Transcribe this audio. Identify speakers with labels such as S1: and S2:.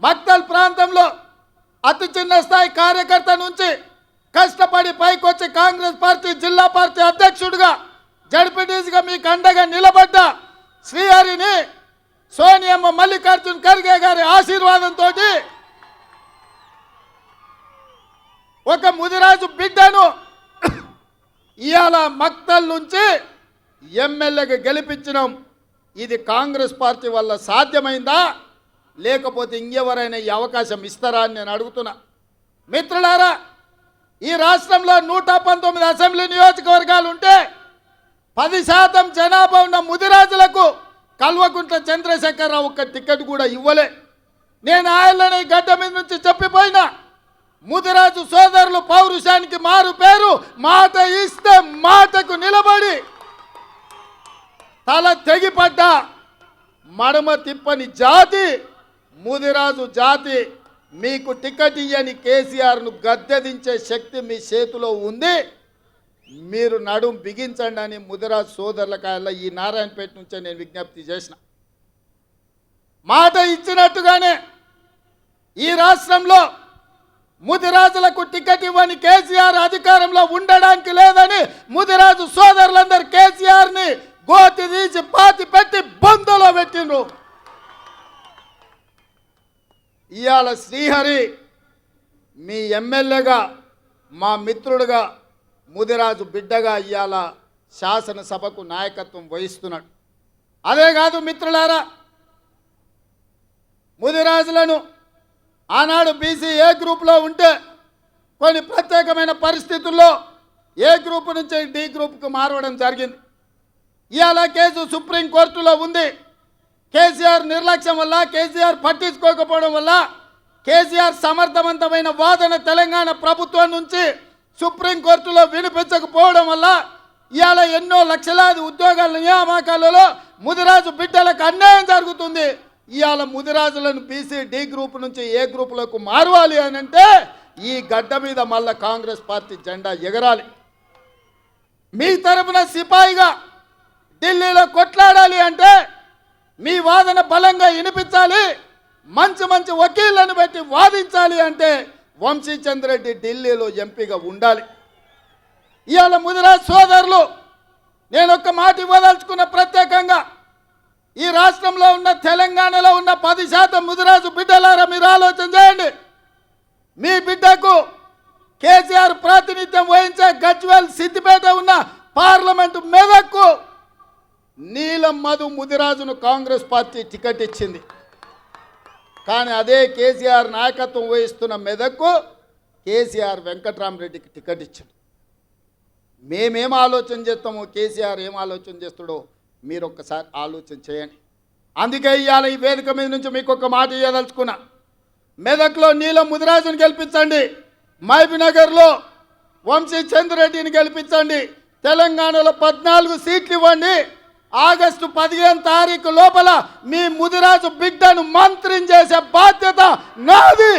S1: మక్తల్ ప్రాంతంలో అతి చిన్న స్థాయి కార్యకర్త నుంచి కష్టపడి పైకొచ్చి కాంగ్రెస్ పార్టీ జిల్లా పార్టీ అధ్యక్షుడిగా జడ్పీటీసీగా మీకు అండగా నిలబడ్డ శ్రీహరిని సోనియమ్మ మల్లికార్జున్ ఖర్గే గారి ఆశీర్వాదంతో ఒక ముదిరాజు బిడ్డను ఇవాళ మక్తల్ నుంచి ఎమ్మెల్యేగా గెలిపించినాం. ఇది కాంగ్రెస్ పార్టీ వల్ల సాధ్యమైందా లేకపోతే ఇంకెవరైనా ఈ అవకాశం ఇస్తారా అని నేను అడుగుతున్నా. మిత్రులారా, ఈ రాష్ట్రంలో 119 అసెంబ్లీ నియోజకవర్గాలు ఉంటే 10% జనాభా ఉన్న ముదిరాజులకు కల్వకుంట్ల చంద్రశేఖరరావు ఒక్క టికెట్ కూడా ఇవ్వలే. నేను ఆయనని గడ్డ మీద నుంచి చెప్పిపోయినా, ముదిరాజు సోదరులు పౌరుషానికి మారు పేరు, మాట ఇస్తే మాటకు నిలబడి తల తెగిపడ్డ మడమ తిప్పని జాతి ముదిరాజు జాతి. మీకు టికెట్ ఇయ్యని కేసీఆర్ను గద్దెదించే శక్తి మీ చేతిలో ఉంది. మీరు నడుం బిగించండి అని ముదిరాజు సోదరులకాయల ఈ నారాయణపేట నుంచే నేను విజ్ఞప్తి చేసిన. మాట ఇచ్చినట్టుగానే ఈ రాష్ట్రంలో ముదిరాజులకు టికెట్ ఇవ్వని కేసీఆర్ అధికారంలో ఉండడానికి లేదని ముదిరాజు సోదరులందరూ కేసీఆర్ని గోతి తీసి పాతి పెట్టి బొందలో పెట్టిండ్రు. ఇవాళ శ్రీహరి మీ ఎమ్మెల్యేగా, మా మిత్రుడుగా, ముదిరాజు బిడ్డగా ఇవాళ శాసనసభకు నాయకత్వం వహిస్తున్నాడు. అదే కాదు మిత్రులారా, ముదిరాజులను ఆనాడు బీసీ ఏ గ్రూప్లో ఉంటే కొన్ని ప్రత్యేకమైన పరిస్థితుల్లో ఏ గ్రూప్ నుంచి డి గ్రూప్కు మారవడం జరిగింది. ఇవాళ కేసు సుప్రీంకోర్టులో ఉంది. కేసీఆర్ నిర్లక్ష్యం వల్ల, కేసీఆర్ పట్టించుకోకపోవడం వల్ల, కేసీఆర్ సమర్థవంతమైన వాదన తెలంగాణ ప్రభుత్వం నుంచి సుప్రీంకోర్టులో వినిపించకపోవడం వల్ల ఇవాళ ఎన్నో లక్షలాది ఉద్యోగాల నియామకాలలో ముదిరాజు బిడ్డలకు అన్యాయం జరుగుతుంది. ఇవాళ ముదిరాజులను బీసీ డి గ్రూప్ నుంచి ఏ గ్రూపులకు మారవాలి అని అంటే ఈ గడ్డ మీద మళ్ళా కాంగ్రెస్ పార్టీ జెండా ఎగరాలి. మీ తరపున సిపాయిగా ఢిల్లీలో కొట్లాడాలి అంటే మీ వాదన బలంగా వినిపించాలి. మంచి మంచి వకీళ్లను పెట్టి వాదించాలి అంటే వంశీచంద్ర రెడ్డి ఢిల్లీలో ఎంపీగా ఉండాలి. ఇవాళ ముదిరాజ్ సోదరులు, నేను ఒక్క మాట ఇవ్వదలుచుకున్న ప్రత్యేకంగా ఈ రాష్ట్రంలో ఉన్న తెలంగాణలో ఉన్న 10% ముదిరాజు బిడ్డలారా మీరు ఆలోచన చేయండి. మీ బిడ్డకు కేసీఆర్ ప్రాతినిధ్యం వహించే గజ్వేల్ సిద్దిపేట ఉన్న పార్లమెంటు మెదక్కు నీలం మధు ముదిరాజును కాంగ్రెస్ పార్టీ టికెట్ ఇచ్చింది. కానీ అదే కేసీఆర్ నాయకత్వం వహిస్తున్న మెదక్కు కేసీఆర్ వెంకట్రామరెడ్డికి టికెట్ ఇచ్చాడు. మేమేం ఆలోచన చేస్తామో, కేసీఆర్ ఏం ఆలోచన చేస్తాడో మీరు ఒక్కసారి ఆలోచన చేయండి. అందుకే ఇవాళ ఈ వేదిక మీద నుంచి మీకు ఒక మాట ఇవ్వదలుచుకున్నా. మెదక్లో నీలం ముదిరాజును గెలిపించండి, మహబూబ్నగర్లో వంశీ చంద్రెడ్డిని గెలిపించండి, తెలంగాణలో 14 సీట్లు ఇవ్వండి. ఆగస్టు 15 తారీఖు లోపల మీ ముదిరాజు బిడ్డను మంత్రిని చేసే బాధ్యత నాది.